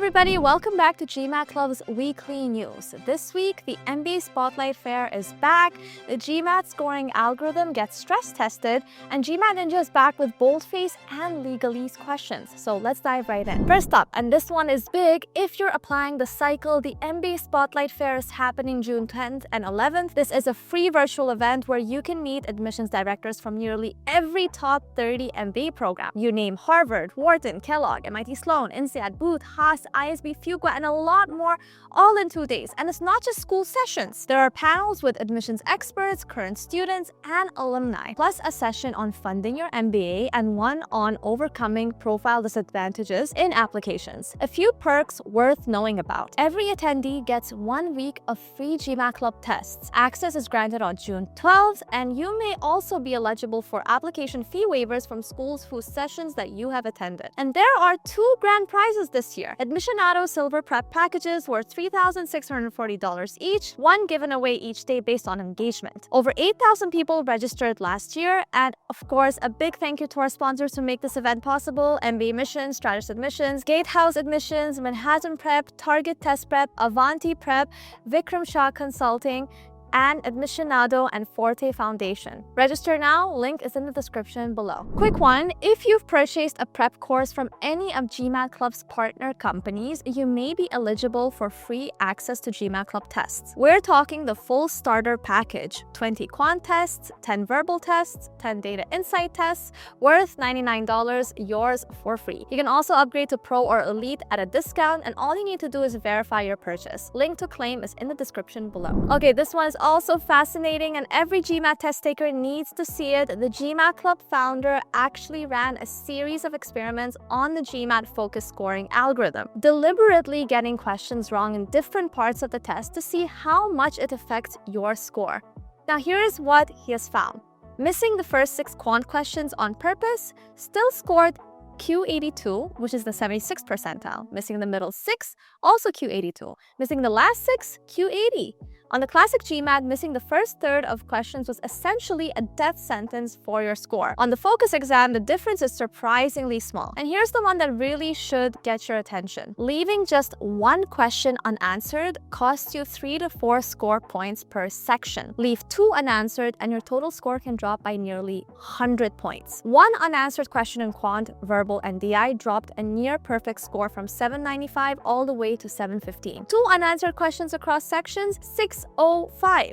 everybody, welcome back to GMAT Club's weekly news. This week, the MBA Spotlight Fair is back, the GMAT scoring algorithm gets stress tested, and GMAT Ninja is back with Boldface and legalese questions. So let's dive right in. First up, and this one is big, if you're applying the cycle, the MBA Spotlight Fair is happening June 10th and 11th. This is a free virtual event where you can meet admissions directors from nearly every top 30 MBA program. You name Harvard, Wharton, Kellogg, MIT Sloan, INSEAD, Booth, Haas, ISB, Fuqua, and a lot more, all in 2 days. And it's not just school sessions. There are panels with admissions experts, current students, and alumni, plus a session on funding your MBA and one on overcoming profile disadvantages in applications. A few perks worth knowing about. Every attendee gets 1 week of free GMAT Club tests. Access is granted on June 12th, and you may also be eligible for application fee waivers from schools whose sessions that you have attended. And there are 2 grand prizes this year. Admissionado Silver Prep packages worth $3,640 each, one given away each day based on engagement. Over 8,000 people registered last year, and of course, a big thank you to our sponsors who make this event possible: MBA Admissions, Stratus Admissions, Gatehouse Admissions, Manhattan Prep, Target Test Prep, Avanti Prep, Vikram Shah Consulting, and Admissionado and Forte Foundation. Register now, link is in the description below. Quick one, if you've purchased a prep course from any of GMAT Club's partner companies, you may be eligible for free access to GMAT Club tests. We're talking the full starter package: 20 quant tests, 10 verbal tests, 10 data insight tests, worth $99, yours for free. You can also upgrade to Pro or Elite at a discount, and all you need to do is verify your purchase. Link to claim is in the description below. Okay, this one is also fascinating, and every GMAT test taker needs to see it. The GMAT Club founder actually ran a series of experiments on the GMAT Focus scoring algorithm, deliberately getting questions wrong in different parts of the test to see how much it affects your score. Now here's what he has found. Missing the first 6 quant questions on purpose still scored Q82, which is the 76th percentile. Missing the middle 6, also Q82. Missing the last 6, Q80. On the classic GMAT, missing the first third of questions was essentially a death sentence for your score. On the Focus exam, the difference is surprisingly small. And here's the one that really should get your attention. Leaving just 1 question unanswered costs you 3 to 4 score points per section. Leave 2 unanswered and your total score can drop by nearly 100 points. 1 unanswered question in quant, verbal, and DI dropped a near perfect score from 795 all the way to 715. 2 unanswered questions across sections, 605.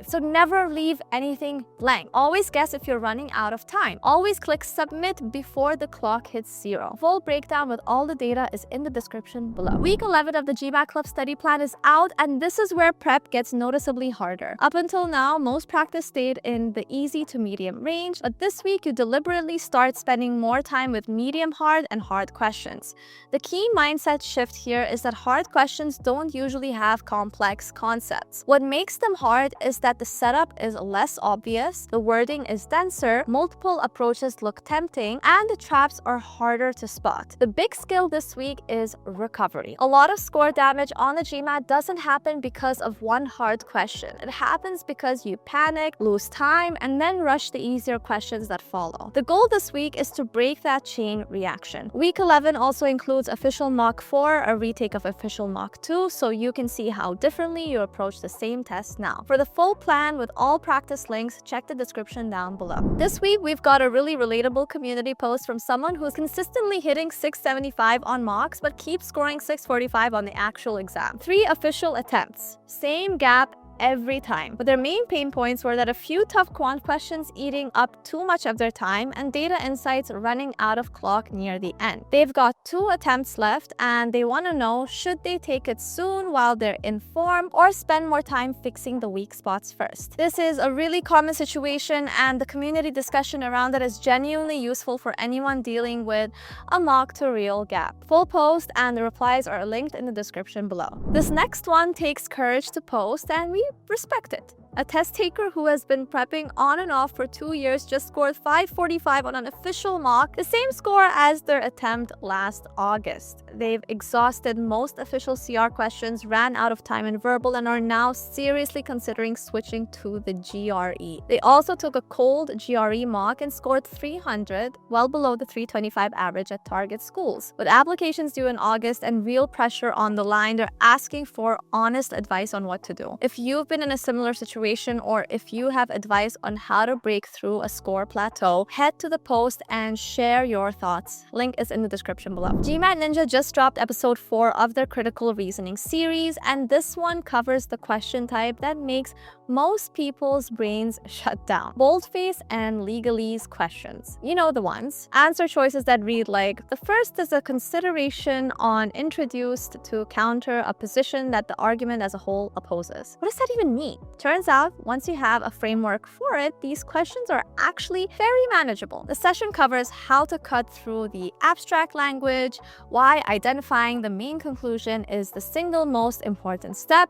So never leave anything blank. Always guess if you're running out of time. Always click submit before the clock hits 0. Full breakdown with all the data is in the description below. Week 11 of the GMAT Club study plan is out, and this is where prep gets noticeably harder. Up until now, most practice stayed in the easy to medium range, but this week you deliberately start spending more time with medium hard and hard questions. The key mindset shift here is that hard questions don't usually have complex concepts. What makes them hard is that the setup is less obvious, the wording is denser, multiple approaches look tempting, and the traps are harder to spot. The big skill this week is recovery. A lot of score damage on the GMAT doesn't happen because of one hard question. It happens because you panic, lose time, and then rush the easier questions that follow. The goal this week is to break that chain reaction. Week 11 also includes official mock 4, a retake of official mock 2, so you can see how differently you approach the same test now. For the full plan with all practice links, check the description down below. This week, we've got a really relatable community post from someone who's consistently hitting 675 on mocks but keeps scoring 645 on the actual exam. 3 official attempts. Same gap every time. But their main pain points were that a few tough quant questions eating up too much of their time and data insights running out of clock near the end. They've got 2 attempts left and they want to know, should they take it soon while they're in form or spend more time fixing the weak spots first? This is a really common situation, and the community discussion around it is genuinely useful for anyone dealing with a mock to real gap. Full post and the replies are linked in the description below. This next one takes courage to post, and we respect it. A test taker who has been prepping on and off for 2 years just scored 545 on an official mock, the same score as their attempt last August. They've exhausted most official CR questions, ran out of time in verbal, and are now seriously considering switching to the GRE. They also took a cold GRE mock and scored 300, well below the 325 average at target schools. With applications due in August and real pressure on the line, they're asking for honest advice on what to do. If you've been in a similar situation, or if you have advice on how to break through a score plateau, head to the post and share your thoughts. Link is in the description below. GMAT Ninja just dropped episode 4 of their critical reasoning series, and this one covers the question type that makes most people's brains shut down. Boldface and legalese questions. You know the ones. Answer choices that read like, the first is a consideration on introduced to counter a position that the argument as a whole opposes. What does that even mean? Turns out, once you have a framework for it, these questions are actually very manageable. The session covers how to cut through the abstract language, why identifying the main conclusion is the single most important step,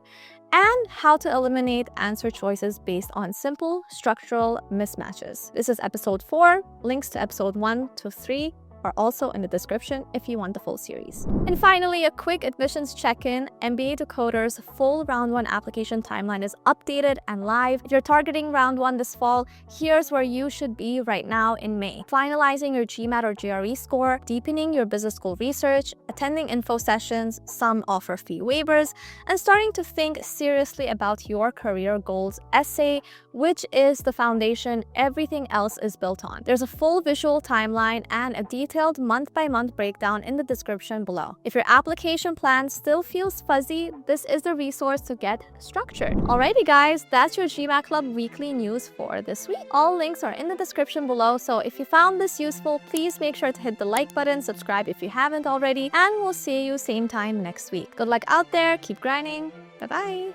and how to eliminate answer choices based on simple structural mismatches. This is episode 4. Links to episode 1 to 3 are also in the description if you want the full series. And finally, a quick admissions check-in. MBA Decoder's full round 1 application timeline is updated and live. If you're targeting round 1 this fall, here's where you should be right now in May. Finalizing your GMAT or GRE score, deepening your business school research, attending info sessions, some offer fee waivers, and starting to think seriously about your career goals essay, which is the foundation everything else is built on. There's a full visual timeline and a detailed month-by-month breakdown in the description below. If your application plan still feels fuzzy, this is the resource to get structured. Alrighty guys, that's your GMAT Club weekly news for this week. All links are in the description below, so if you found this useful, please make sure to hit the like button, subscribe if you haven't already, and we'll see you same time next week. Good luck out there, keep grinding, bye-bye!